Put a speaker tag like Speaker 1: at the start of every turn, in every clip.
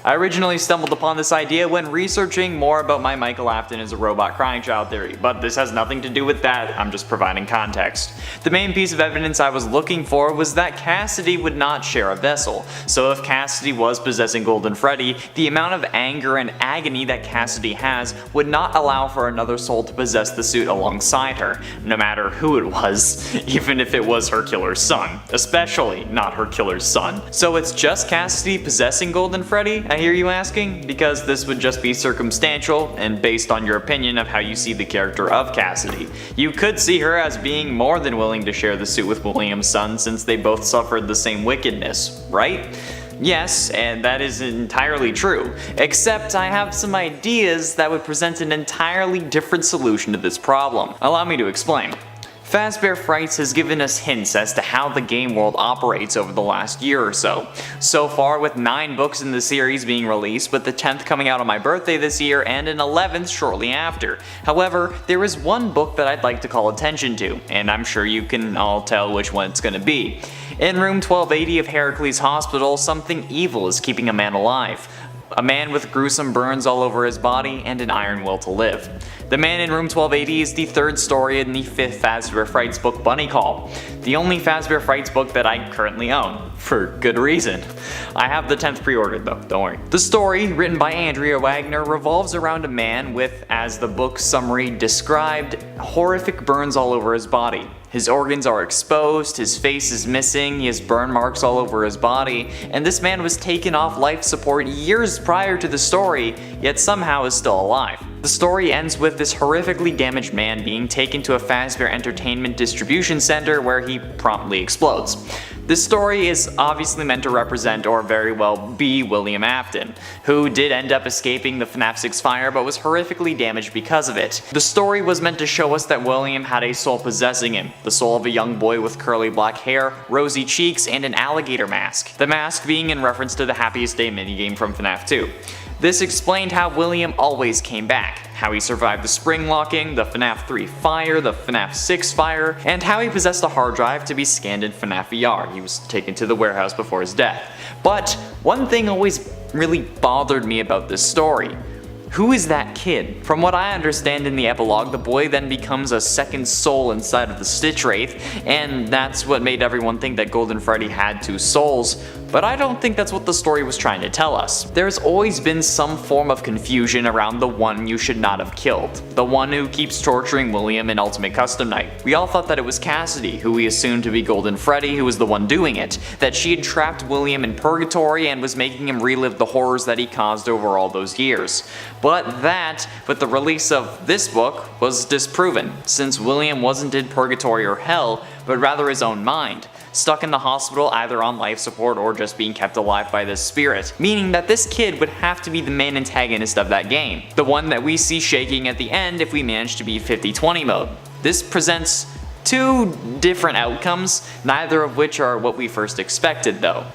Speaker 1: I originally stumbled upon this idea when researching more about my Michael Afton is a robot crying child theory, but this has nothing to do with that, I'm just providing context. The main piece of evidence I was looking for was that Cassidy would not share a vessel, so if Cassidy was possessing Golden Freddy, the amount of anger and agony that Cassidy has would not allow for another soul to possess the suit alongside her, no matter who it was, even if it was her killer's son, especially not her killer's son. So it's just Cassidy possessing Golden Freddy, I hear you asking? Because this would just be circumstantial and based on your opinion of how you see the character of Cassidy. You could see her as being more than willing to share the suit with William's son since they both suffered the same wickedness, right? Yes, and that is entirely true, except I have some ideas that would present an entirely different solution to this problem. Allow me to explain. Fazbear Frights has given us hints as to how the game world operates over the last year or so. So far, with 9 books in the series being released, with the 10th coming out on my birthday this year and an 11th shortly after. However, there is one book that I'd like to call attention to, and I'm sure you can all tell which one it's gonna be. In room 1280 of Heracles Hospital, something evil is keeping a man alive. A man with gruesome burns all over his body and an iron will to live. The man in room 1280 is the 3rd story in the 5th Fazbear Frights book, Bunny Call. The only Fazbear Frights book that I currently own. For good reason. I have the 10th pre-ordered though, don't worry. The story, written by Andrea Wagner, revolves around a man with, as the book summary described, horrific burns all over his body. His organs are exposed, his face is missing, he has burn marks all over his body, and this man was taken off life support years prior to the story, yet somehow is still alive. The story ends with this horrifically damaged man being taken to a Fazbear Entertainment distribution center where he promptly explodes. This story is obviously meant to represent or very well be William Afton, who did end up escaping the FNAF 6 fire but was horrifically damaged because of it. The story was meant to show us that William had a soul possessing him, the soul of a young boy with curly black hair, rosy cheeks, and an alligator mask. The mask being in reference to the Happiest Day minigame from FNAF 2. This explained how William always came back, how he survived the spring locking, the FNAF 3 fire, the FNAF 6 fire, and how he possessed a hard drive to be scanned in FNAF VR. He was taken to the warehouse before his death. But one thing always really bothered me about this story. Who is that kid? From what I understand in the epilogue, the boy then becomes a second soul inside of the Stitch Wraith, and that's what made everyone think that Golden Freddy had 2 souls, but I don't think that's what the story was trying to tell us. There's always been some form of confusion around the one you should not have killed, the one who keeps torturing William in Ultimate Custom Night. We all thought that it was Cassidy, who we assumed to be Golden Freddy, who was the one doing it, that she had trapped William in purgatory and was making him relive the horrors that he caused over all those years. But that, with the release of this book, was disproven, since William wasn't in purgatory or hell, but rather his own mind, stuck in the hospital either on life support or just being kept alive by this spirit, meaning that this kid would have to be the main antagonist of that game, the one that we see shaking at the end if we manage to beat 50-20 mode. This presents 2 different outcomes, neither of which are what we first expected though.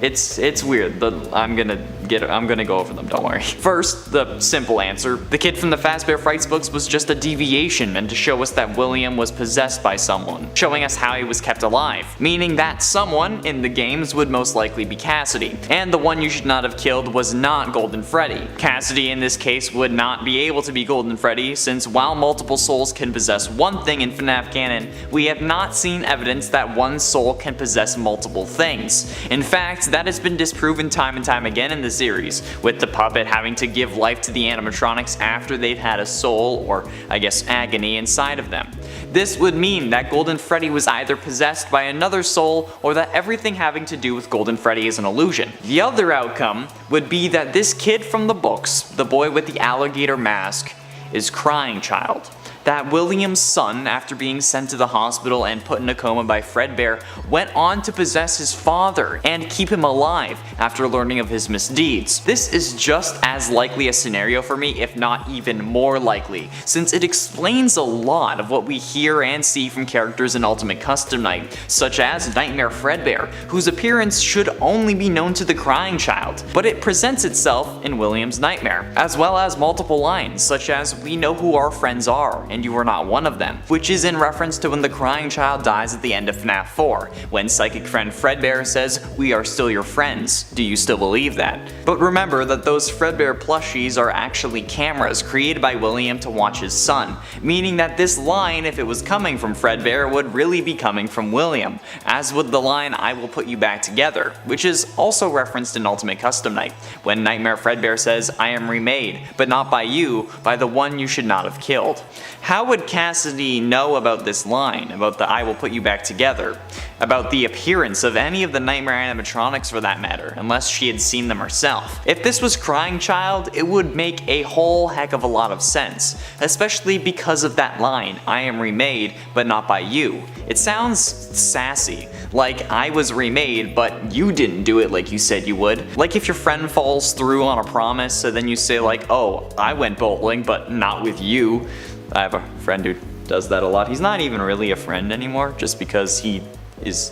Speaker 1: It's weird. I'm gonna go over them, don't worry. First, the simple answer. The kid from the Fazbear Frights books was just a deviation meant to show us that William was possessed by someone, showing us how he was kept alive, meaning that someone in the games would most likely be Cassidy, and the one you should not have killed was not Golden Freddy. Cassidy in this case would not be able to be Golden Freddy, since while multiple souls can possess one thing in FNAF canon, we have not seen evidence that one soul can possess multiple things. In fact, that has been disproven time and time again in the series, with the puppet having to give life to the animatronics after they've had a soul, or I guess agony, inside of them. This would mean that Golden Freddy was either possessed by another soul, or that everything having to do with Golden Freddy is an illusion. The other outcome would be that this kid from the books, the boy with the alligator mask, is Crying Child. That William's son, after being sent to the hospital and put in a coma by Fredbear, went on to possess his father and keep him alive after learning of his misdeeds. This is just as likely a scenario for me, if not even more likely, since it explains a lot of what we hear and see from characters in Ultimate Custom Night, such as Nightmare Fredbear, whose appearance should only be known to the Crying Child, but it presents itself in William's nightmare, as well as multiple lines such as "We know who our friends are," and you are not one of them, which is in reference to when the crying child dies at the end of FNAF 4, when psychic friend Fredbear says, "We are still your friends. Do you still believe that?" But remember that those Fredbear plushies are actually cameras created by William to watch his son, meaning that this line, if it was coming from Fredbear, would really be coming from William, as would the line "I will put you back together," which is also referenced in Ultimate Custom Night, when Nightmare Fredbear says, "I am remade, but not by you, by the one you should not have killed." How would Cassidy know about this line, about the "I will put you back together," about the appearance of any of the Nightmare animatronics for that matter, unless she had seen them herself? If this was Crying Child, it would make a whole heck of a lot of sense, especially because of that line, "I am remade, but not by you." It sounds sassy, like I was remade, but you didn't do it like you said you would. Like if your friend falls through on a promise, so then you say like, "Oh, I went bowling, but not with you." I have a friend who does that a lot. He's not even really a friend anymore, just because he is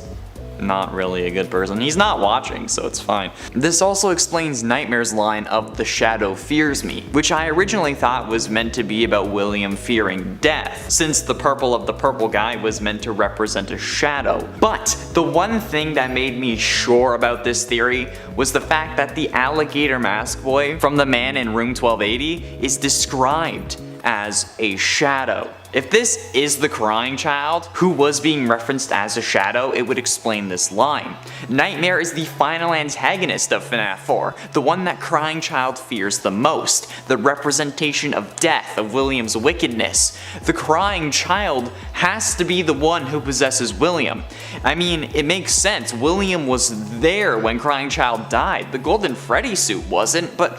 Speaker 1: not really a good person. He's not watching, so it's fine. This also explains Nightmare's line of "the shadow fears me," which I originally thought was meant to be about William fearing death, since the purple of the purple guy was meant to represent a shadow. But the one thing that made me sure about this theory was the fact that the alligator mask boy from the man in room 1280 is described as a shadow. If this is the crying child who was being referenced as a shadow, it would explain this line. Nightmare is the final antagonist of FNAF 4, the one that crying child fears the most, the representation of death, of William's wickedness. The crying child has to be the one who possesses William. I mean, it makes sense. William was there when crying child died. The golden Freddy suit wasn't, but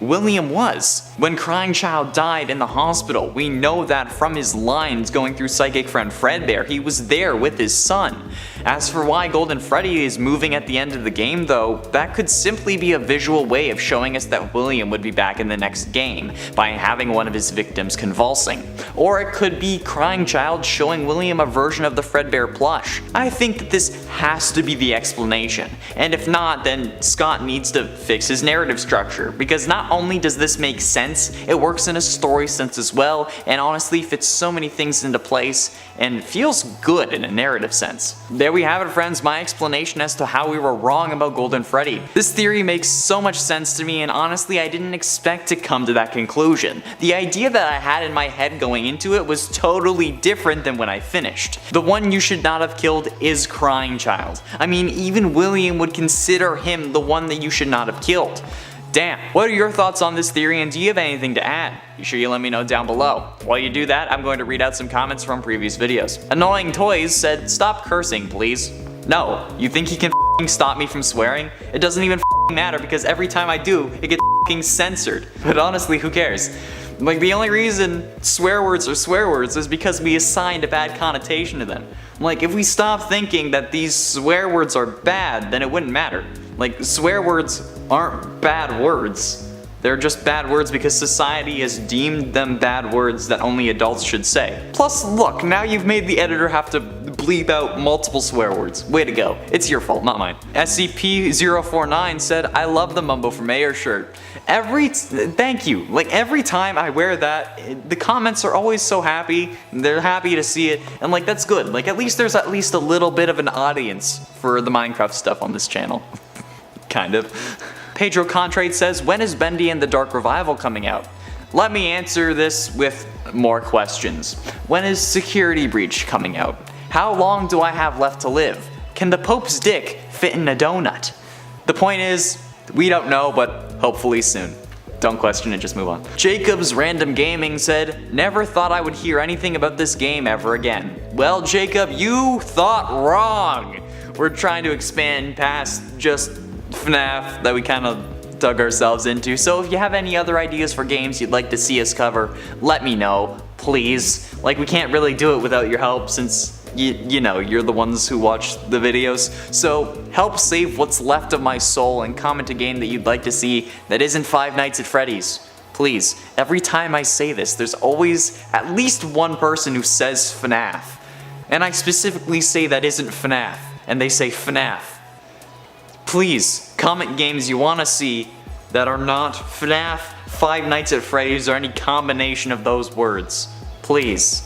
Speaker 1: William was. When crying child died in the hospital, we know that from his lines going through psychic friend Fredbear, he was there with his son. As for why Golden Freddy is moving at the end of the game though, that could simply be a visual way of showing us that William would be back in the next game, by having one of his victims convulsing. Or it could be crying child showing William a version of the Fredbear plush. I think that this has to be the explanation, and if not, then Scott needs to fix his narrative structure, because not only does this make sense, it works in a story sense as well, and honestly fits so many things into place, and feels good in a narrative sense. There we have it, friends, my explanation as to how we were wrong about Golden Freddy. This theory makes so much sense to me, and honestly I didn't expect to come to that conclusion. The idea that I had in my head going into it was totally different than when I finished. The one you should not have killed is Crying Child. I mean, even William would consider him the one that you should not have killed. Damn, what are your thoughts on this theory, and do you have anything to add? Be sure you let me know down below. While you do that, I'm going to read out some comments from previous videos. Annoying Toys said, "Stop cursing, please." No, you think he can stop me from swearing? It doesn't even matter, because every time I do, it gets censored. But honestly, who cares? Like, the only reason swear words are swear words is because we assigned a bad connotation to them. Like, if we stop thinking that these swear words are bad, then it wouldn't matter. Like, swear words aren't bad words. They're just bad words because society has deemed them bad words that only adults should say. Plus, look, now you've made the editor have to bleep out multiple swear words. Way to go. It's your fault, not mine. SCP-049 said, "I love the Mumbo for Mayor shirt." Thank you. Like, every time I wear that, the comments are always so happy. They're happy to see it, and like, that's good. Like, at least there's at least a little bit of an audience for the Minecraft stuff on this channel. Kind of. Pedro Contrade says, "When is Bendy and the Dark Revival coming out?" Let me answer this with more questions. When is Security Breach coming out? How long do I have left to live? Can the Pope's dick fit in a donut? The point is, we don't know, but hopefully soon. Don't question it, just move on. Jacob's Random Gaming said, "Never thought I would hear anything about this game ever again." Well, Jacob, you thought wrong. We're trying to expand past just FNAF that we kind of dug ourselves into, so if you have any other ideas for games you'd like to see us cover, let me know, please. Like, we can't really do it without your help, since you know, you're the ones who watch the videos, so help save what's left of my soul and comment a game that you'd like to see that isn't Five Nights at Freddy's. Please, every time I say this, there's always at least one person who says FNAF, and I specifically say that isn't FNAF, and they say FNAF. Please, comment games you want to see that are not FNAF, Five Nights at Freddy's, or any combination of those words. please.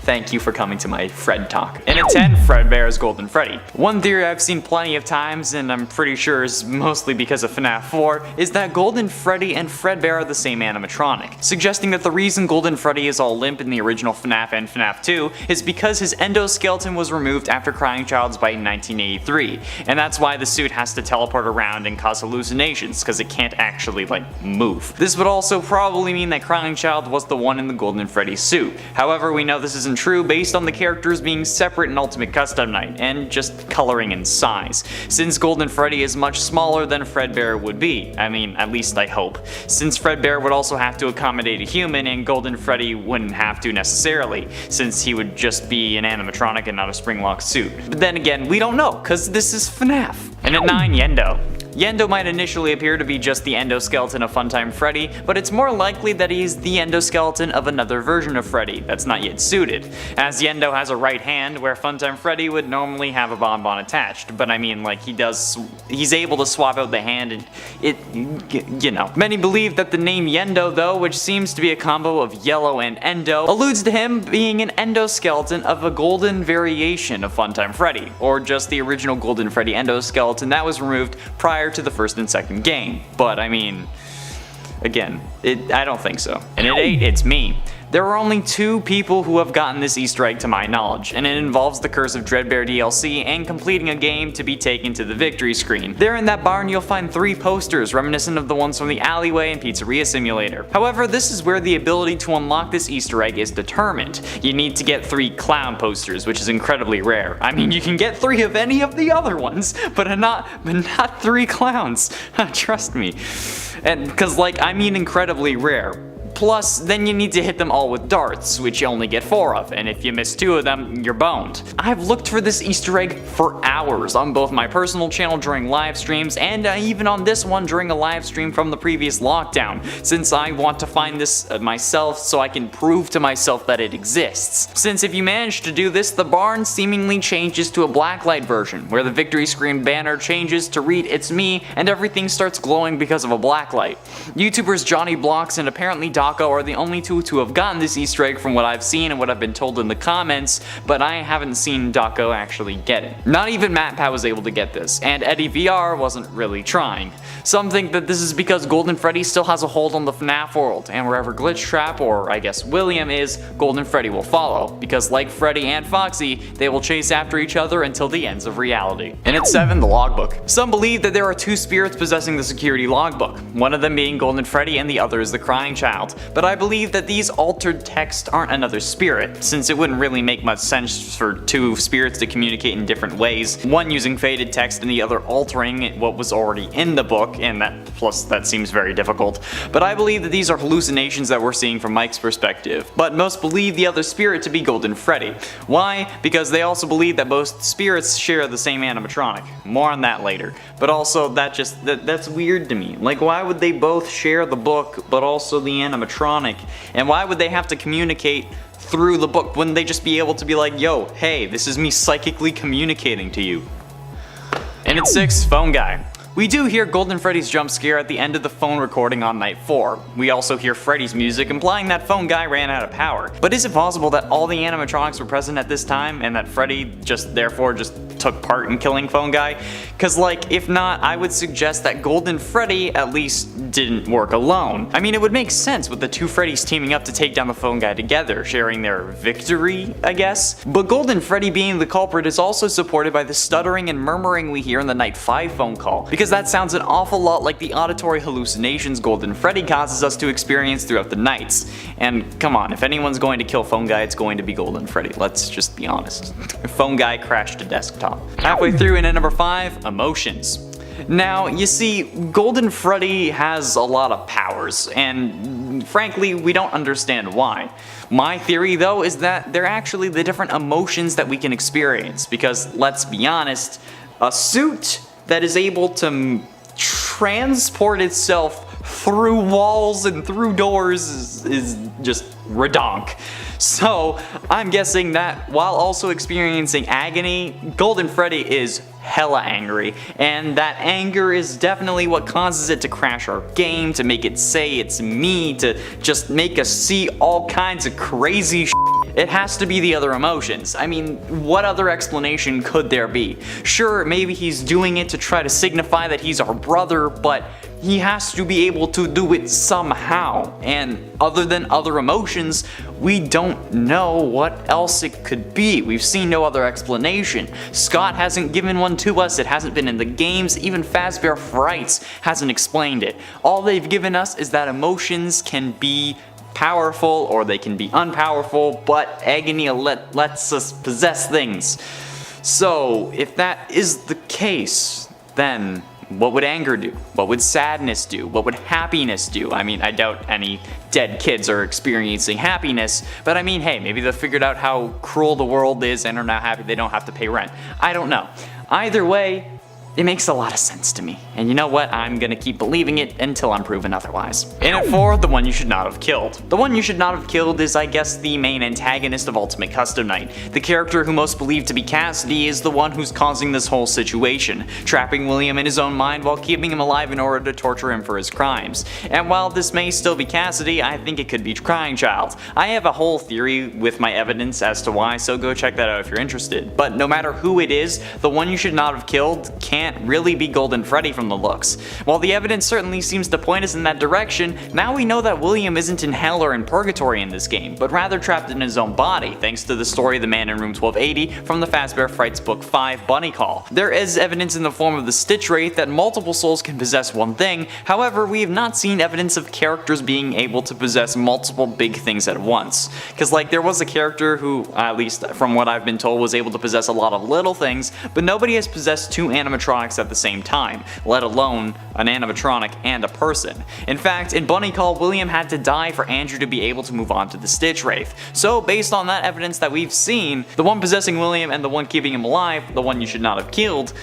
Speaker 1: Thank you for coming to my Fred talk. And at 10, Fredbear's Golden Freddy. One theory I've seen plenty of times, and I'm pretty sure is mostly because of FNAF 4, is that Golden Freddy and Fredbear are the same animatronic, suggesting that the reason Golden Freddy is all limp in the original FNAF and FNAF 2 is because his endoskeleton was removed after Crying Child's bite in 1983, and that's why the suit has to teleport around and cause hallucinations, because it can't actually, move. This would also probably mean that Crying Child was the one in the Golden Freddy suit. However, we know this isn't true based on the characters being separate in Ultimate Custom Night, and just coloring and size, since Golden Freddy is much smaller than Fredbear would be. I mean, at least I hope. Since Fredbear would also have to accommodate a human, and Golden Freddy wouldn't have to necessarily, since he would just be an animatronic and not a springlock suit. But then again, we don't know, cause this is FNAF. And at 9, Yendo. Yendo might initially appear to be just the endoskeleton of Funtime Freddy, but it's more likely that he's the endoskeleton of another version of Freddy that's not yet suited, as Yendo has a right hand where Funtime Freddy would normally have a bonbon attached, but I mean, he's able to swap out the hand and you know. Many believe that the name Yendo though, which seems to be a combo of yellow and endo, alludes to him being an endoskeleton of a golden variation of Funtime Freddy, or just the original Golden Freddy endoskeleton that was removed prior to the first and second game. But I mean, again, I don't think so. And at 8, it's me. There are only 2 people who have gotten this Easter egg to my knowledge, and it involves the Curse of Dreadbear DLC and completing a game to be taken to the victory screen. There in that barn you'll find 3 posters reminiscent of the ones from the alleyway and pizzeria simulator. However, this is where the ability to unlock this Easter egg is determined. You need to get 3 clown posters, which is incredibly rare. I mean, you can get 3 of any of the other ones, but not 3 clowns. Trust me. And because I mean incredibly rare. Plus, then you need to hit them all with darts, which you only get 4 of, and if you miss 2 of them, you're boned. I've looked for this Easter egg for hours on both my personal channel during live streams and even on this one during a live stream from the previous lockdown, since I want to find this myself so I can prove to myself that it exists. Since if you manage to do this, the barn seemingly changes to a blacklight version, where the victory screen banner changes to read "It's me" and everything starts glowing because of a blacklight. YouTubers Johnny Blocks and apparently Daco are the only 2 to have gotten this Easter egg from what I've seen and what I've been told in the comments, but I haven't seen Daco actually get it. Not even MatPat was able to get this, and Eddie VR wasn't really trying. Some think that this is because Golden Freddy still has a hold on the FNAF world, and wherever Glitch Trap, or I guess William is, Golden Freddy will follow, because like Freddy and Foxy, they will chase after each other until the ends of reality. And at 7, the logbook. Some believe that there are 2 spirits possessing the security logbook, one of them being Golden Freddy and the other is the Crying Child. But I believe that these altered texts aren't another spirit, since it wouldn't really make much sense for 2 spirits to communicate in different ways, one using faded text and the other altering what was already in the book, and that seems very difficult. But I believe that these are hallucinations that we're seeing from Mike's perspective, but most believe the other spirit to be Golden Freddy. Why? Because they also believe that both spirits share the same animatronic. More on that later. But also, that's weird to me. Why would they both share the book, but also the animatronic? And why would they have to communicate through the book? Wouldn't they just be able to be like, yo, hey, this is me psychically communicating to you? And at 6, Phone Guy. We do hear Golden Freddy's jump scare at the end of the phone recording on night 4. We also hear Freddy's music implying that Phone Guy ran out of power. But is it possible that all the animatronics were present at this time and that Freddy therefore took part in killing Phone Guy? Cause if not, I would suggest that Golden Freddy at least didn't work alone. I mean, it would make sense with the 2 Freddys teaming up to take down the Phone Guy together, sharing their victory, I guess. But Golden Freddy being the culprit is also supported by the stuttering and murmuring we hear in the night 5 phone call, because that sounds an awful lot like the auditory hallucinations Golden Freddy causes us to experience throughout the nights. And come on, if anyone's going to kill Phone Guy, it's going to be Golden Freddy, let's just be honest. Phone Guy crashed a desktop. Halfway through, and at number 5, emotions. Now, you see, Golden Freddy has a lot of powers, and frankly, we don't understand why. My theory, though, is that they're actually the different emotions that we can experience, because let's be honest, a suit that is able to transport itself through walls and through doors is just redonk. So I'm guessing that while also experiencing agony, Golden Freddy is hella angry, and that anger is definitely what causes it to crash our game, to make it say it's me, to just make us see all kinds of crazy shit. It has to be the other emotions. I mean, what other explanation could there be? Sure, maybe he's doing it to try to signify that he's our brother, but he has to be able to do it somehow. And other than other emotions, we don't know what else it could be. We've seen no other explanation. Scott hasn't given one to us, it hasn't been in the games, even Fazbear Frights hasn't explained it. All they've given us is that emotions can be powerful or they can be unpowerful, but agony lets us possess things. So if that is the case, then what would anger do? What would sadness do? What would happiness do? I mean, I doubt any dead kids are experiencing happiness, but I mean, hey, maybe they figured out how cruel the world is and are now happy they don't have to pay rent. I don't know. Either way, it makes a lot of sense to me, and you know what, I'm gonna keep believing it until I'm proven otherwise. In at 4, the one you should not have killed. The one you should not have killed is, I guess, the main antagonist of Ultimate Custom Night. The character who most believed to be Cassidy is the one who's causing this whole situation, trapping William in his own mind while keeping him alive in order to torture him for his crimes. And while this may still be Cassidy, I think it could be Crying Child. I have a whole theory with my evidence as to why, so go check that out if you're interested. But no matter who it is, the one you should not have killed can't really be Golden Freddy from the looks. While the evidence certainly seems to point us in that direction, now we know that William isn't in hell or in purgatory in this game, but rather trapped in his own body, thanks to the story The Man in Room 1280 from the Fazbear Frights Book 5 Bunny Call. There is evidence in the form of the Stitch Wraith that multiple souls can possess one thing, however we have not seen evidence of characters being able to possess multiple big things at once. Cause like there was a character who, at least from what I've been told, was able to possess a lot of little things, but nobody has possessed 2 animatronics at the same time, let alone an animatronic and a person. In fact, in Bunny Call, William had to die for Andrew to be able to move on to the Stitch Wraith. So based on that evidence that we've seen, the one possessing William and the one keeping him alive, the one you should not have killed,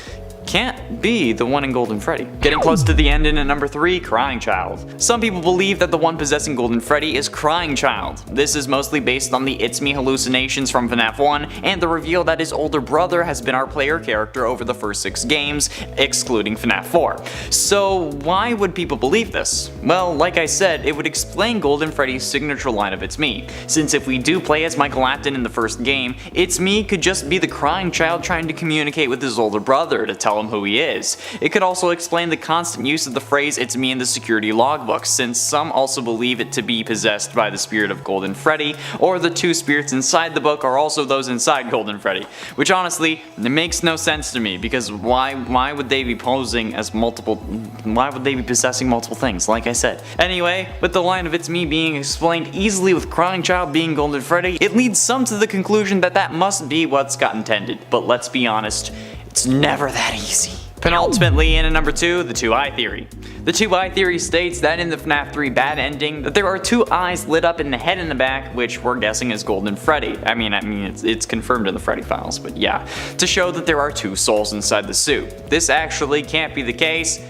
Speaker 1: can't be the one in Golden Freddy. Getting close to the end in at number 3, Crying Child. Some people believe that the one possessing Golden Freddy is Crying Child. This is mostly based on the It's Me hallucinations from FNAF 1 and the reveal that his older brother has been our player character over the first 6 games, excluding FNAF 4. So why would people believe this? Well, like I said, it would explain Golden Freddy's signature line of It's Me, since if we do play as Michael Afton in the first game, It's Me could just be the Crying Child trying to communicate with his older brother to tell him who he is. It could also explain the constant use of the phrase "It's me" in the security logbook, since some also believe it to be possessed by the spirit of Golden Freddy, or the 2 spirits inside the book are also those inside Golden Freddy. Which honestly, it makes no sense to me, because why would they be posing as multiple, why would they be possessing multiple things, like I said. Anyway, with the line of "It's me" being explained easily with Crying Child being Golden Freddy, it leads some to the conclusion that that must be what Scott intended, but let's be honest, it's never that easy. Penultimately, in at number 2, the 2-eye theory. The 2-eye theory states that in the FNAF 3 bad ending, that there are 2 eyes lit up in the head and the back, which we're guessing is Golden Freddy. I mean, it's confirmed in the Freddy files, but yeah. To show that there are 2 souls inside the suit. This actually can't be the case,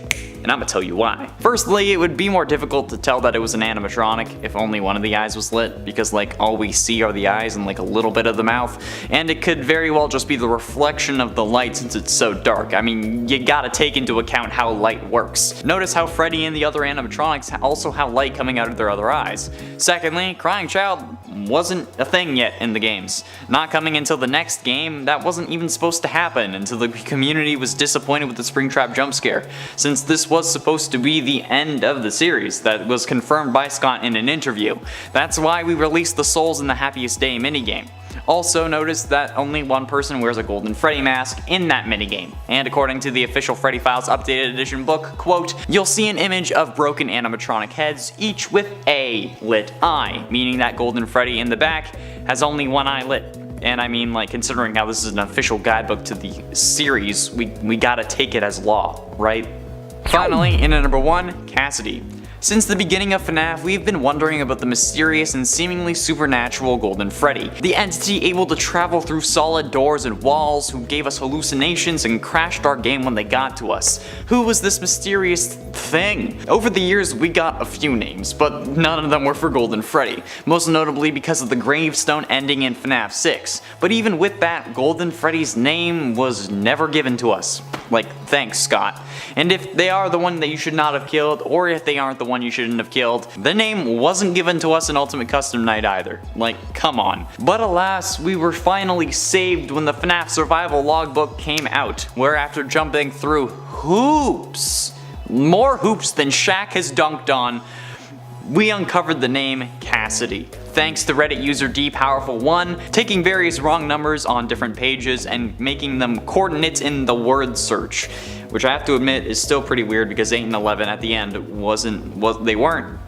Speaker 1: and I'm gonna tell you why. Firstly, it would be more difficult to tell that it was an animatronic if only one of the eyes was lit, because like all we see are the eyes and like a little bit of the mouth, and it could very well just be the reflection of the light since it's so dark. I mean, you gotta take into account how light works. Notice how Freddy and the other animatronics also have light coming out of their other eyes. Secondly, Crying Child wasn't a thing yet in the games. Not coming until the next game, that wasn't even supposed to happen until the community was disappointed with the Springtrap jump scare, since this was supposed to be the end of the series that was confirmed by Scott in an interview. That's why we released the Souls in the Happiest Day minigame. Also notice that only one person wears a Golden Freddy mask in that minigame, and according to the official Freddy Files Updated Edition book, quote, "You'll see an image of broken animatronic heads, each with a lit eye," meaning that Golden Freddy in the back has only one eye lit. And I mean, like, considering how this is an official guidebook to the series, we gotta take it as law, right? Finally, in at number 1, Cassidy. Since the beginning of FNAF, we've been wondering about the mysterious and seemingly supernatural Golden Freddy, the entity able to travel through solid doors and walls, who gave us hallucinations and crashed our game when they got to us. Who was this mysterious thing? Over the years, we got a few names, but none of them were for Golden Freddy, most notably because of the gravestone ending in FNAF 6. But even with that, Golden Freddy's name was never given to us. Like, thanks, Scott. And if they are the one that you should not have killed, or if they aren't the one you shouldn't have killed, the name wasn't given to us in Ultimate Custom Night either. Like, come on. But alas, we were finally saved when the FNAF Survival Logbook came out, where after jumping through hoops, more hoops than Shaq has dunked on, we uncovered the name Cassidy. Thanks to Reddit user DPowerful1 taking various wrong numbers on different pages and making them coordinates in the word search, which I have to admit is still pretty weird because 8 and 11 at the end they weren't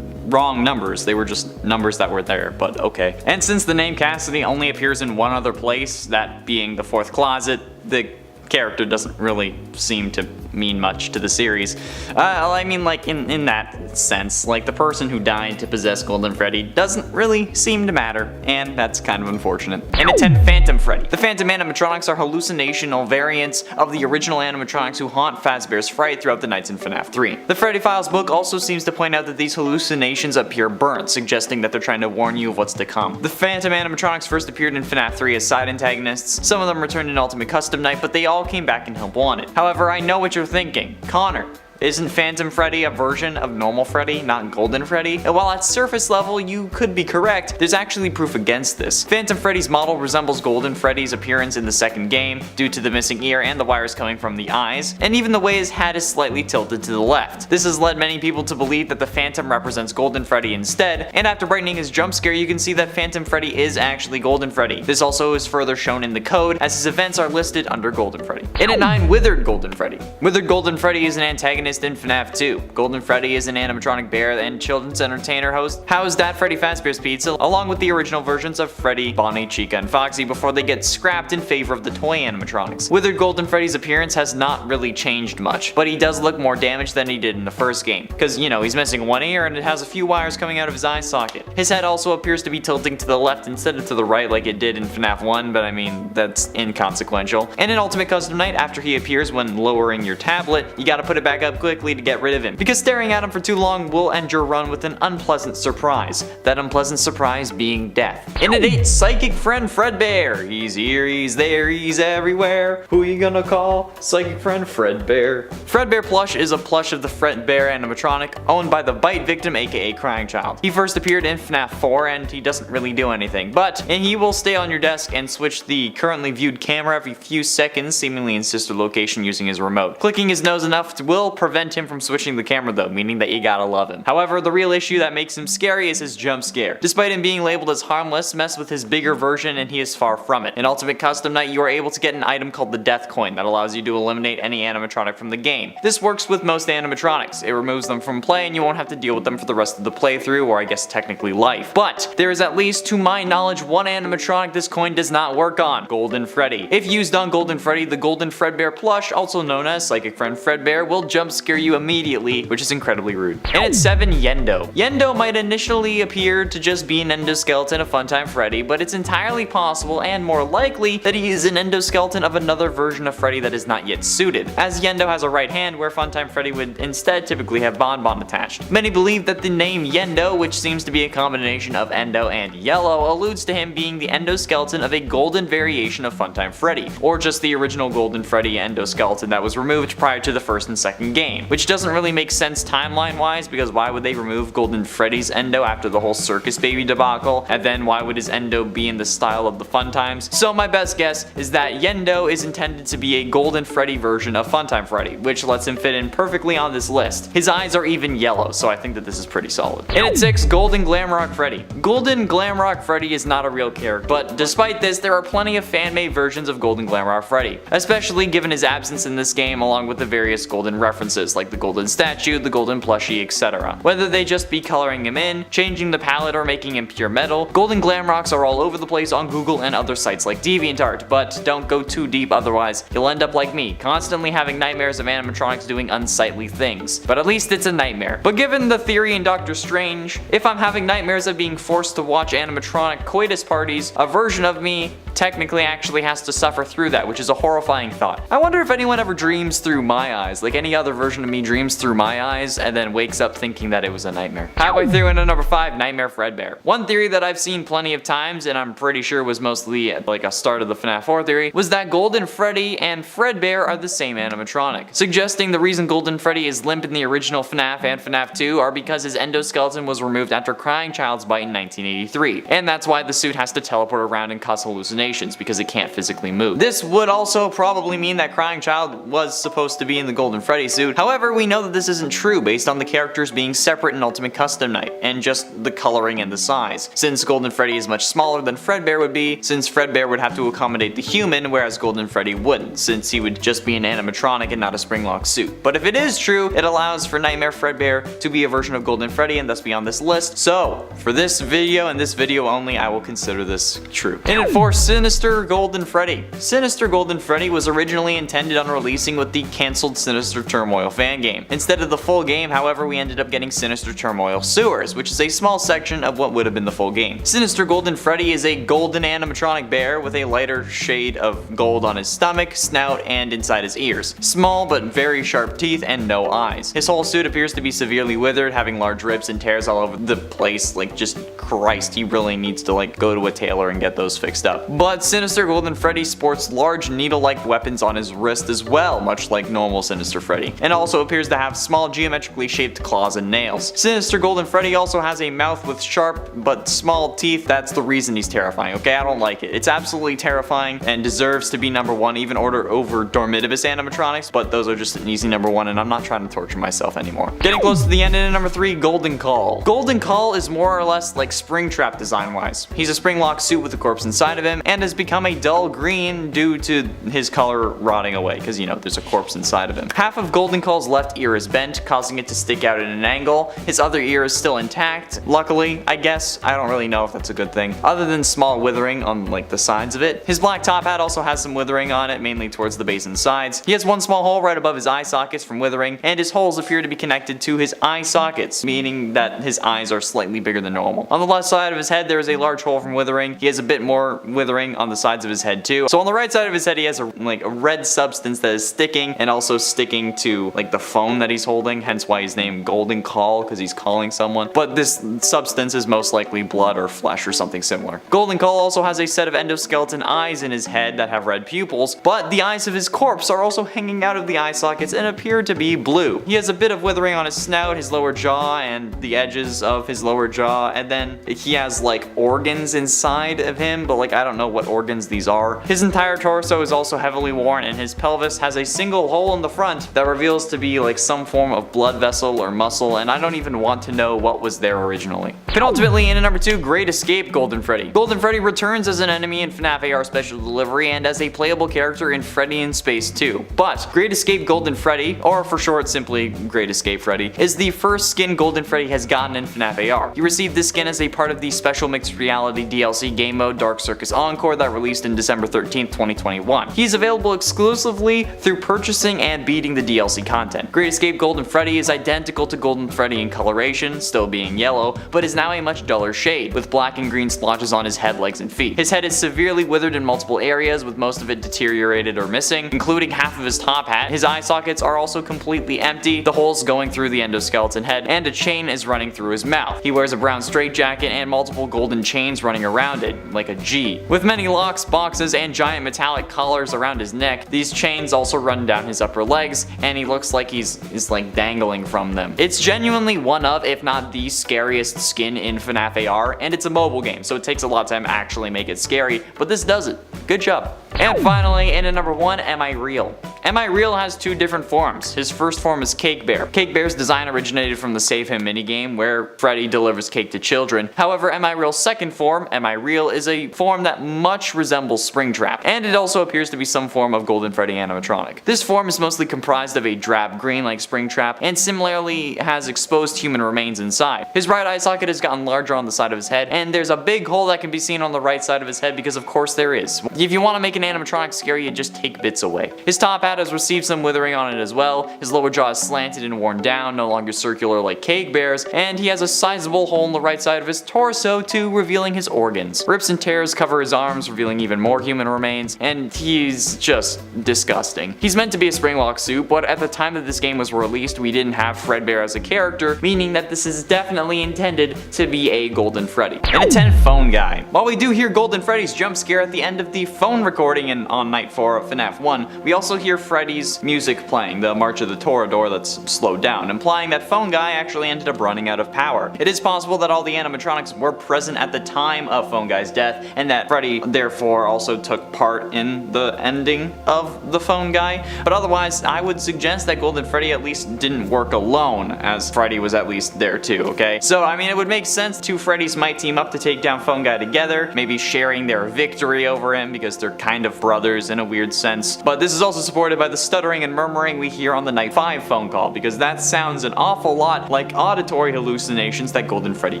Speaker 1: wrong numbers, they were just numbers that were there, but okay. And since the name Cassidy only appears in one other place, that being the fourth closet, the character doesn't really seem to mean much to the series. I mean, like, in that sense, like, the person who died to possess Golden Freddy doesn't really seem to matter, and that's kind of unfortunate. And at 10, Phantom Freddy. The Phantom animatronics are hallucinational variants of the original animatronics who haunt Fazbear's Fright throughout the nights in FNAF 3. The Freddy Files book also seems to point out that these hallucinations appear burnt, suggesting that they're trying to warn you of what's to come. The Phantom animatronics first appeared in FNAF 3 as side antagonists. Some of them returned in Ultimate Custom Night, but they all came back in Help Wanted. However, I know what you're thinking. Connor, isn't Phantom Freddy a version of normal Freddy, not Golden Freddy? And while at surface level you could be correct, there's actually proof against this. Phantom Freddy's model resembles Golden Freddy's appearance in the second game, due to the missing ear and the wires coming from the eyes, and even the way his hat is slightly tilted to the left. This has led many people to believe that the Phantom represents Golden Freddy instead, and after brightening his jump scare you can see that Phantom Freddy is actually Golden Freddy. This also is further shown in the code, as his events are listed under Golden Freddy. And at 9, Withered Golden Freddy. Withered Golden Freddy is an antagonist in FNAF 2. Golden Freddy is an animatronic bear and children's entertainer host housed at Freddy Fazbear's Pizza, along with the original versions of Freddy, Bonnie, Chica, and Foxy before they get scrapped in favor of the toy animatronics. Withered Golden Freddy's appearance has not really changed much, but he does look more damaged than he did in the first game, because, you know, he's missing one ear and it has a few wires coming out of his eye socket. His head also appears to be tilting to the left instead of to the right like it did in FNAF 1, but I mean, that's inconsequential. And in Ultimate Custom Night, after he appears when lowering your tablet, you gotta put it back up quickly to get rid of him, because staring at him for too long will end your run with an unpleasant surprise. That unpleasant surprise being death. And at 8, Psychic Friend Fredbear. He's here, he's there, he's everywhere. Who you gonna call? Psychic Friend Fredbear. Fredbear plush is a plush of the Fredbear animatronic owned by the bite victim, aka Crying Child. He first appeared in FNAF 4 and he doesn't really do anything, and he will stay on your desk and switch the currently viewed camera every few seconds, seemingly in sister location using his remote. Clicking his nose enough will prevent him from switching the camera though, meaning that you gotta love him. However, the real issue that makes him scary is his jump scare. Despite him being labeled as harmless, mess with his bigger version and he is far from it. In Ultimate Custom Night, you are able to get an item called the Death Coin that allows you to eliminate any animatronic from the game. This works with most animatronics. It removes them from play and you won't have to deal with them for the rest of the playthrough, or I guess technically life. But there is at least, to my knowledge, one animatronic this coin does not work on: Golden Freddy. If used on Golden Freddy, the Golden Fredbear plush, also known as Psychic Friend Fredbear, will jump scare you immediately, which is incredibly rude. And at 7, Yendo. Yendo might initially appear to just be an endoskeleton of Funtime Freddy, but it's entirely possible and more likely that he is an endoskeleton of another version of Freddy that is not yet suited, as Yendo has a right hand where Funtime Freddy would instead typically have Bon Bon attached. Many believe that the name Yendo, which seems to be a combination of endo and yellow, alludes to him being the endoskeleton of a golden variation of Funtime Freddy, or just the original Golden Freddy endoskeleton that was removed prior to the first and second game, which doesn't really make sense timeline wise, because why would they remove Golden Freddy's endo after the whole Circus Baby debacle, and then why would his endo be in the style of the Funtimes? So my best guess is that Yendo is intended to be a Golden Freddy version of Funtime Freddy, which lets him fit in perfectly on this list. His eyes are even yellow, so I think that this is pretty solid. And at 6, Golden Glamrock Freddy. Golden Glamrock Freddy is not a real character, but despite this, there are plenty of fan-made versions of Golden Glamrock Freddy, especially given his absence in this game along with the various Golden references references like the golden statue, the golden plushie, etc. Whether they just be coloring him in, changing the palette, or making him pure metal, golden glam rocks are all over the place on Google and other sites like DeviantArt, but don't go too deep otherwise you'll end up like me, constantly having nightmares of animatronics doing unsightly things. But at least it's a nightmare. But given the theory in Doctor Strange, if I'm having nightmares of being forced to watch animatronic coitus parties, a version of me technically actually has to suffer through that, which is a horrifying thought. I wonder if anyone ever dreams through my eyes, like any other version of me dreams through my eyes and then wakes up thinking that it was a nightmare. Halfway through into number 5, Nightmare Fredbear. One theory that I've seen plenty of times, and I'm pretty sure was mostly like a start of the FNAF 4 theory, was that Golden Freddy and Fredbear are the same animatronic, suggesting the reason Golden Freddy is limp in the original FNAF and FNAF 2 are because his endoskeleton was removed after Crying Child's bite in 1983, and that's why the suit has to teleport around and cause hallucinations because it can't physically move. This would also probably mean that Crying Child was supposed to be in the Golden Freddy suit. However, we know that this isn't true based on the characters being separate in Ultimate Custom Night, and just the coloring and the size. Since Golden Freddy is much smaller than Fredbear would be, since Fredbear would have to accommodate the human, whereas Golden Freddy wouldn't, since he would just be an animatronic and not a springlock suit. But if it is true, it allows for Nightmare Fredbear to be a version of Golden Freddy and thus be on this list. So, for this video and this video only, I will consider this true. In at 4, Sinister Golden Freddy. Sinister Golden Freddy was originally intended on releasing with the cancelled Sinister Turmoil fan game. Instead of the full game, however, we ended up getting Sinister Turmoil Sewers, which is a small section of what would have been the full game. Sinister Golden Freddy is a golden animatronic bear with a lighter shade of gold on his stomach, snout, and inside his ears. Small but very sharp teeth and no eyes. His whole suit appears to be severely withered, having large rips and tears all over the place. Like, just Christ, he really needs to like go to a tailor and get those fixed up. But Sinister Golden Freddy sports large needle-like weapons on his wrist as well, much like normal Sinister Freddy, and also appears to have small geometrically shaped claws and nails. Sinister Golden Freddy also has a mouth with sharp but small teeth. That's the reason he's terrifying, okay? I don't like it. It's absolutely terrifying and deserves to be number 1, even over Dormitivus animatronics, but those are just an easy number 1 and I'm not trying to torture myself anymore. Getting close to the end, and in number 3, Golden Call. Golden Call is more or less like Springtrap design-wise. He's a springlock suit with a corpse inside of him and has become a dull green due to his color rotting away, because you know there's a corpse inside of him. Half of Golden Call's left ear is bent, causing it to stick out at an angle. His other ear is still intact, luckily, I guess. I don't really know if that's a good thing, other than small withering on like the sides of it. His black top hat also has some withering on it, mainly towards the base and sides. He has one small hole right above his eye sockets from withering, and his holes appear to be connected to his eye sockets, meaning that his eyes are slightly bigger than normal. On the left side of his head there is a large hole from withering. He has a bit more withering on the sides of his head too. So on the right side of his head he has a red substance that is sticking, and also sticking to like the phone that he's holding, hence why he's named Golden Call, because he's calling someone. But this substance is most likely blood or flesh or something similar. Golden Call also has a set of endoskeleton eyes in his head that have red pupils, but the eyes of his corpse are also hanging out of the eye sockets and appear to be blue. He has a bit of withering on his snout, his lower jaw, and the edges of his lower jaw, and then he has like organs inside of him, but like I don't know what organs these are. His entire torso is also heavily worn, and his pelvis has a single hole in the front that reveals to be like some form of blood vessel or muscle, and I don't even want to know what was there originally. Penultimately, in at number 2, Great Escape Golden Freddy. Golden Freddy returns as an enemy in FNAF AR Special Delivery and as a playable character in Freddy in Space 2. But Great Escape Golden Freddy, or for short simply Great Escape Freddy, is the first skin Golden Freddy has gotten in FNAF AR. He received this skin as a part of the special mixed reality DLC game mode Dark Circus Encore that released in December 13th, 2021. He's available exclusively through purchasing and beating the DLC content. Great Escape Golden Freddy is identical to Golden Freddy in coloration, still being yellow, but is now a much duller shade, with black and green splotches on his head, legs, and feet. His head is severely withered in multiple areas, with most of it deteriorated or missing, including half of his top hat. His eye sockets are also completely empty, the holes going through the endoskeleton head, and a chain is running through his mouth. He wears a brown straitjacket and multiple golden chains running around it, like a G. With many locks, boxes, and giant metallic collars around his neck, these chains also run down his upper legs, and he looks like he's like dangling from them. It's genuinely one of, if not the scariest skin in FNAF AR, and it's a mobile game, so it takes a lot of time to actually make it scary, but this does it. Good job. And finally, in at number 1, Am I Real? Am I Real has two different forms. His first form is Cake Bear. Cake Bear's design originated from the Save Him minigame where Freddy delivers cake to children. However, Am I Real's second form, Am I Real, is a form that much resembles Springtrap, and it also appears to be some form of Golden Freddy animatronic. This form is mostly comprised of a drab green like Springtrap, and similarly has exposed human remains inside. His right eye socket has gotten larger on the side of his head, and there's a big hole that can be seen on the right side of his head because of course there is. If you want to make an animatronic scary, you just take bits away. His top hat has received some withering on it as well. His lower jaw is slanted and worn down, no longer circular like Cake Bear's, and he has a sizable hole in the right side of his torso too, revealing his organs. Rips and tears cover his arms, revealing even more human remains, and he's just disgusting. He's meant to be a springlock suit, but at the time that this game was released, we didn't have Fredbear as a character, meaning that this is definitely intended to be a Golden Freddy. And a 10 phone guy. While we do hear Golden Freddy's jump scare at the end of the phone recording on night 4 of FNAF 1, we also hear Freddy's music playing, the March of the Toreador that's slowed down, implying that phone guy actually ended up running out of power. It is possible that all the animatronics were present at the time of phone guy's death, and that Freddy therefore also took part in the ending of the phone guy, but otherwise I would suggest that Golden Freddy at least didn't work alone, as Freddy was at least there too, okay? So I mean, it would make sense two Freddys might team up to take down phone guy together, maybe sharing their victory over him because they're kind of brothers in a weird sense. But this is also supported by the stuttering and murmuring we hear on the night 5 phone call, because that sounds an awful lot like auditory hallucinations that Golden Freddy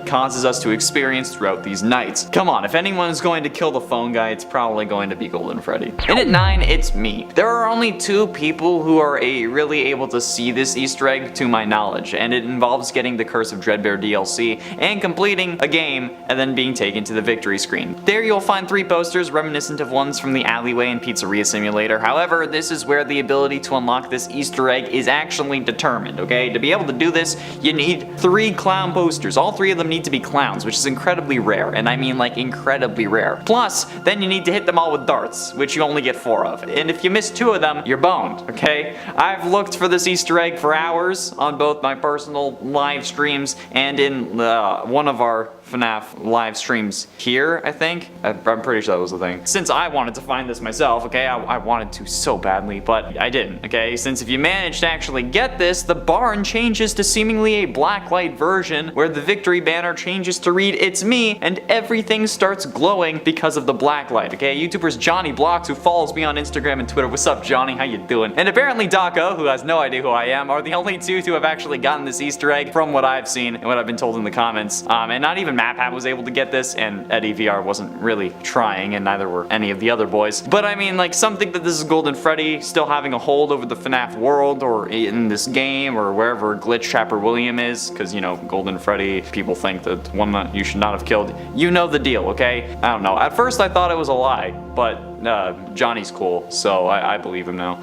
Speaker 1: causes us to experience throughout these nights. Come on, if anyone is going to kill the phone guy, it's probably going to be Golden Freddy. And at 9, it's me. There are only 2 people who are really able to see this Easter egg to my knowledge, and it involves getting the Curse of Dreadbear DLC and completing a game and then being taken to the victory screen. There you'll find 3 posters reminiscent of ones from the alleyway and pizzeria simulator. However, this is where the ability to unlock this Easter egg is actually determined, okay? To be able to do this, you need 3 clown posters. All 3 of them need to be clowns, which is incredibly rare, and I mean like incredibly rare. Plus, then you need to hit them all with darts, which you only get 4 of. And if you miss 2 of them, you're boned, okay? I've looked for this Easter egg for hours on both my personal live streams and in one of our FNAF live streams here, I think. I'm pretty sure that was the thing. Since I wanted to find this myself, okay, I wanted to so badly, but I didn't, okay? Since if you manage to actually get this, the barn changes to seemingly a blacklight version where the victory banner changes to read "It's me" and everything starts glowing because of the blacklight, okay? YouTuber's Johnny Blocks, who follows me on Instagram and Twitter. What's up, Johnny? How you doing? And apparently Daco, who has no idea who I am, are the only 2 to have actually gotten this Easter egg from what I've seen and what I've been told in the comments. And not even MapHab was able to get this, and Eddie VR wasn't really trying, and neither were any of the other boys. But I mean, like, some think that this is Golden Freddy still having a hold over the FNAF world, or in this game, or wherever Glitch Trapper William is, because, you know, Golden Freddy, people think that one that you should not have killed. You know the deal, okay? I don't know. At first I thought it was a lie, but Johnny's cool, so I believe him now.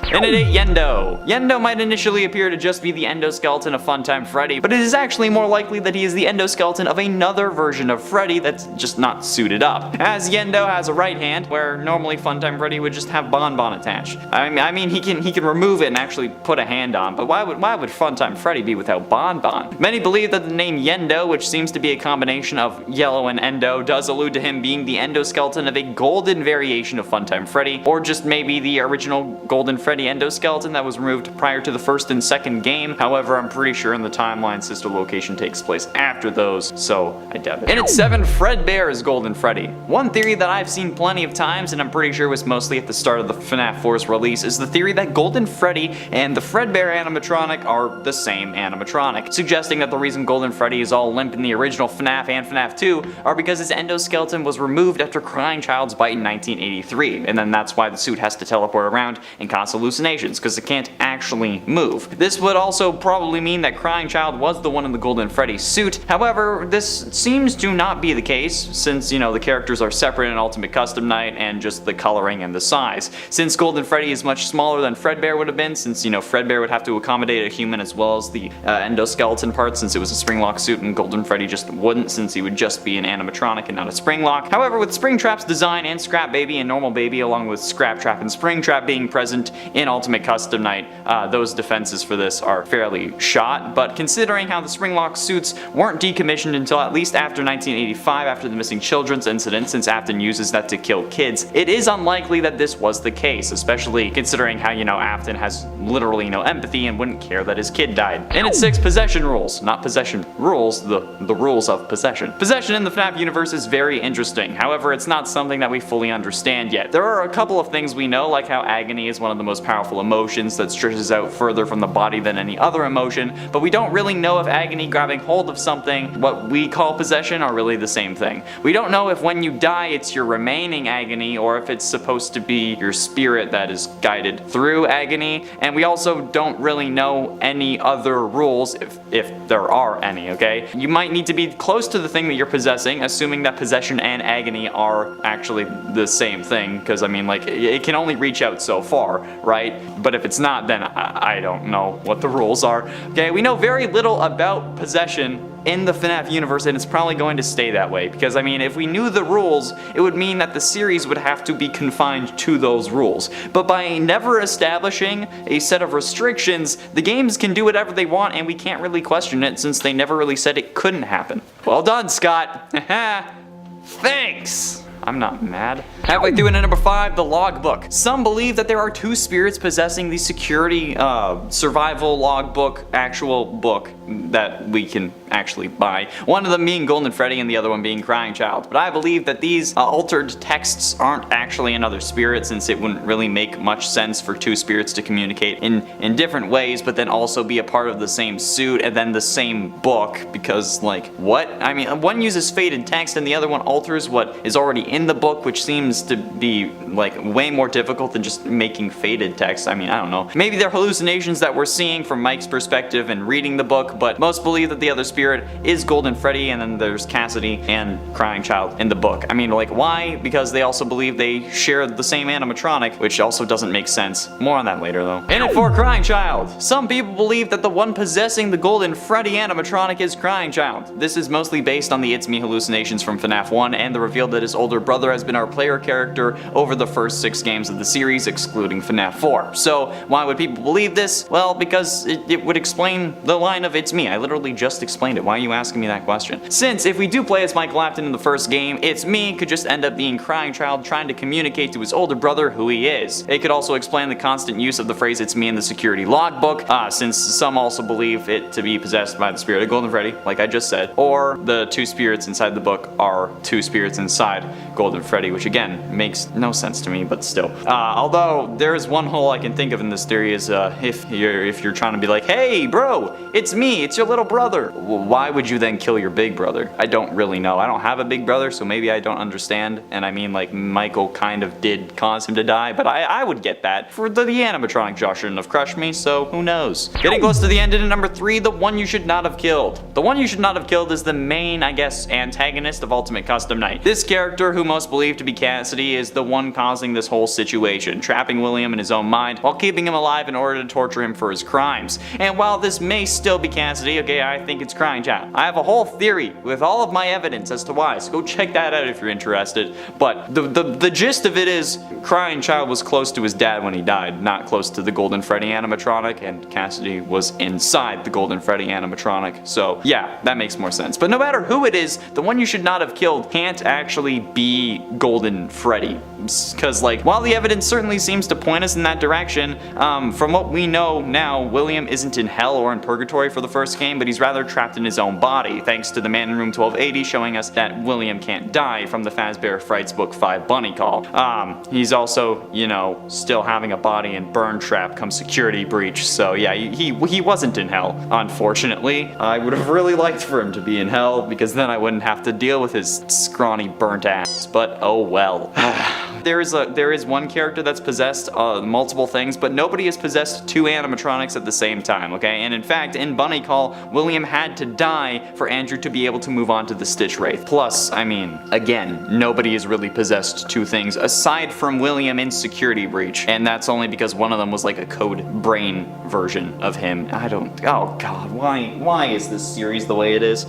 Speaker 1: And at 8, Yendo. Yendo might initially appear to just be the endoskeleton of Funtime Freddy, but it is actually more likely that he is the endoskeleton of another version of Freddy that's just not suited up. As Yendo has a right hand, where normally Funtime Freddy would just have Bonbon attached. I mean he can remove it and actually put a hand on, but why would Funtime Freddy be without Bonbon? Many believe that the name Yendo, which seems to be a combination of yellow and endo, does allude to him being the endoskeleton of a golden variation of Funtime Freddy, or just maybe the original Golden Freddy endoskeleton that was removed prior to the first and second game. However, I'm pretty sure in the timeline sister location takes place after those, so I doubt it. And at 7, Fredbear is Golden Freddy. One theory that I've seen plenty of times, and I'm pretty sure was mostly at the start of the FNAF 4's release, is the theory that Golden Freddy and the Fredbear animatronic are the same animatronic, suggesting that the reason Golden Freddy is all limp in the original FNAF and FNAF 2 are because his endoskeleton was removed after Crying Child's bite in 1983, and then that's why the suit has to teleport around and cause hallucinations, because it can't actually move. This would also probably mean that Crying Child was the one in the Golden Freddy suit. However, this seems to not be the case, since, you know, the characters are separate in Ultimate Custom Night, and just the coloring and the size. Since Golden Freddy is much smaller than Fredbear would have been, since, you know, Fredbear would have to accommodate a human as well as the endoskeleton part, since it was a springlock suit, and Golden Freddy just wouldn't, since he would just be an animatronic and not a springlock. However, with Springtrap's design and Scrap Baby and Normal Baby, along with Scrap Trap and Springtrap being present in Ultimate Custom Night, those defenses for this are fairly shot, but considering how the springlock suits weren't decommissioned until at least after 1985 after the missing children's incident, since Afton uses that to kill kids, it is unlikely that this was the case, especially considering how, Afton has literally no empathy and wouldn't care that his kid died. And it's 6 possession rules, not possession rules, the rules of possession. Possession in the FNAF universe is very interesting, however it's not something that we fully understand yet. There are a couple of things we know, like how agony is one of the most powerful emotions that stretches out further from the body than any other emotion, but we don't really know if agony grabbing hold of something, what we call possession, are really the same thing. We don't know if when you die it's your remaining agony or if it's supposed to be your spirit that is guided through agony, and we also don't really know any other rules if there are any, okay? You might need to be close to the thing that you're possessing, assuming that possession and agony are actually the same thing, because I mean, like, it can only reach out so far, right? But if it's not, then I don't know what the rules are. Okay, we know very little about possession in the FNAF universe, and it's probably going to stay that way, because I mean, if we knew the rules, it would mean that the series would have to be confined to those rules. But by never establishing a set of restrictions, the games can do whatever they want, and we can't really question it since they never really said it couldn't happen. Well done, Scott. Thanks. I'm not mad. Halfway through into number 5, the logbook. Some believe that there are 2 spirits possessing the security survival logbook actual book that we can actually buy. One of them being Golden Freddy and the other one being Crying Child. But I believe that these altered texts aren't actually another spirit, since it wouldn't really make much sense for 2 spirits to communicate in different ways, but then also be a part of the same suit and then the same book, because like, what? I mean, one uses faded text and the other one alters what is already in the book, which seems to be like way more difficult than just making faded text. I mean, I don't know. Maybe they're hallucinations that we're seeing from Mike's perspective and reading the book, but most believe that the other spirit is Golden Freddy, and then there's Cassidy and Crying Child in the book. I mean, like, why? Because they also believe they share the same animatronic, which also doesn't make sense. More on that later though. In it for Crying Child. Some people believe that the one possessing the Golden Freddy animatronic is Crying Child. This is mostly based on the It's Me hallucinations from FNAF 1 and the reveal that his older brother has been our player character over the first 6 games of the series, excluding FNAF 4. So why would people believe this? Well, because it would explain the line of It's Me. I literally just explained it. Why are you asking me that question? Since if we do play as Michael Afton in the first game, It's Me could just end up being Crying Child trying to communicate to his older brother who he is. It could also explain the constant use of the phrase It's Me in the security logbook, since some also believe it to be possessed by the spirit of Golden Freddy, like I just said, or the 2 spirits inside the book are 2 spirits inside Golden Freddy, which again makes no sense to me, but still. Although there is one hole I can think of in this theory is if you're trying to be like, hey bro, it's me, it's your little brother. Why would you then kill your big brother? I don't really know. I don't have a big brother, so maybe I don't understand. And I mean, like, Michael kind of did cause him to die, but I would get that. For the animatronic Josh shouldn't have crushed me, so who knows. Getting close to the end in number 3, the one you should not have killed. The one you should not have killed is the main, I guess, antagonist of Ultimate Custom Night. This character, who most believe to be Cassidy, is the one causing this whole situation, trapping William in his own mind while keeping him alive in order to torture him for his crimes. And while this may still be Cassidy, okay, I think it's Crying Child. I have a whole theory with all of my evidence as to why, so go check that out if you're interested. But the gist of it is, Crying Child was close to his dad when he died, not close to the Golden Freddy animatronic, and Cassidy was inside the Golden Freddy animatronic. So yeah, that makes more sense. But no matter who it is, the one you should not have killed can't actually be Golden Freddy. Because, like, while the evidence certainly seems to point us in that direction, from what we know now, William isn't in hell or in purgatory for the first game, but he's rather trapped in his own body, thanks to the man in room 1280 showing us that William can't die from the Fazbear Frights Book 5 bunny call. He's also, still having a body in burn trap come security breach, so yeah, he wasn't in hell, unfortunately. I would have really liked for him to be in hell, because then I wouldn't have to deal with his scrawny burnt ass, but oh well. There is one character that's possessed multiple things, but nobody has possessed 2 animatronics at the same time, okay? And in fact, in Bunny Call, William had to die for Andrew to be able to move on to the Stitch Wraith. Plus, I mean, again, nobody has really possessed 2 things aside from William in Security Breach, and that's only because one of them was like a code brain version of him. Oh god, why is this series the way it is?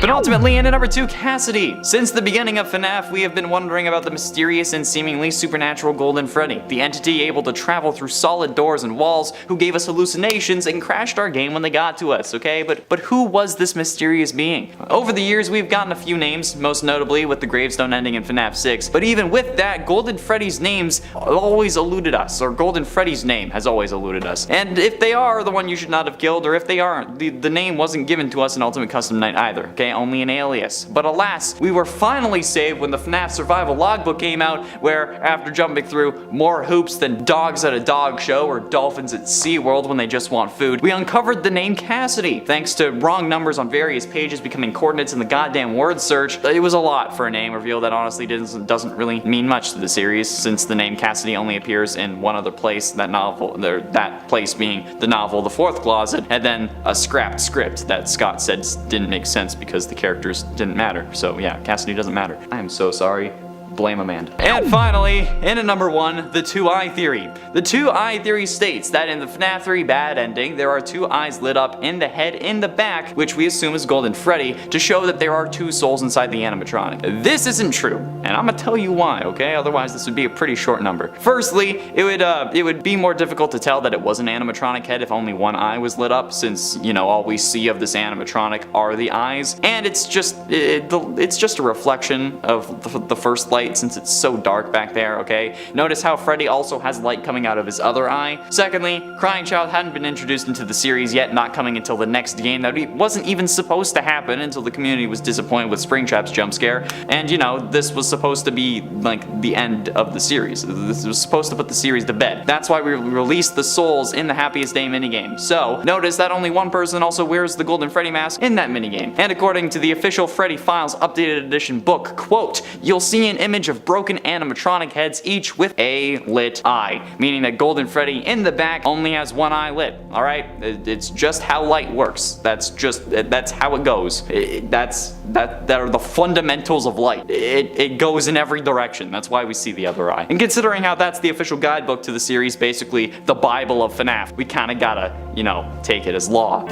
Speaker 1: But ultimately, in at number 2, Cassidy. Since the beginning of FNAF, we have been wondering about the mysterious and seemingly supernatural Golden Freddy, the entity able to travel through solid doors and walls, who gave us hallucinations and crashed our game when they got to us, okay? But who was this mysterious being? Over the years, we've gotten a few names, most notably with the gravestone ending in FNAF 6, but even with that, Golden Freddy's names always eluded us, or Golden Freddy's name has always eluded us. And if they are the one you should not have killed, or if they aren't, the name wasn't given to us in Ultimate Custom Night either, okay? Only an alias. But alas, we were finally saved when the FNAF Survival Logbook came out, where after jumping through more hoops than dogs at a dog show or dolphins at SeaWorld when they just want food, we uncovered the name Cassidy, thanks to wrong numbers on various pages becoming coordinates in the goddamn word search. It was a lot for a name reveal that honestly doesn't really mean much to the series, since the name Cassidy only appears in one other place, that place being the novel The Fourth Closet, and then a scrapped script that Scott said didn't make sense because the characters didn't matter. So yeah, Cassidy doesn't matter. I am so sorry. Blame Amanda. And finally, in at number 1, the 2-eye theory. The 2-eye theory states that in the FNAF 3 bad ending, there are 2 eyes lit up in the head in the back, which we assume is Golden Freddy, to show that there are 2 souls inside the animatronic. This isn't true, and I'm gonna tell you why, okay? Otherwise this would be a pretty short number. Firstly, it would be more difficult to tell that it was an animatronic head if only 1 eye was lit up, since, you know, all we see of this animatronic are the eyes, and it's just a reflection of the first light, since it's so dark back there, okay? Notice how Freddy also has light coming out of his other eye. Secondly, Crying Child hadn't been introduced into the series yet, not coming until the next game. That wasn't even supposed to happen until the community was disappointed with Springtrap's jump scare. And you know, this was supposed to be like the end of the series. This was supposed to put the series to bed. That's why we released the souls in the Happiest Day minigame. So, notice that only 1 person also wears the Golden Freddy mask in that minigame. And according to the official Freddy Files Updated Edition book, quote, "You'll see an image of broken animatronic heads, each with a lit eye," meaning that Golden Freddy in the back only has 1 eye lit. Alright? It's just how light works. That's how it goes. That are the fundamentals of light. It goes in every direction. That's why we see the other eye. And considering how that's the official guidebook to the series, basically the Bible of FNAF, we kinda gotta, you know, take it as law.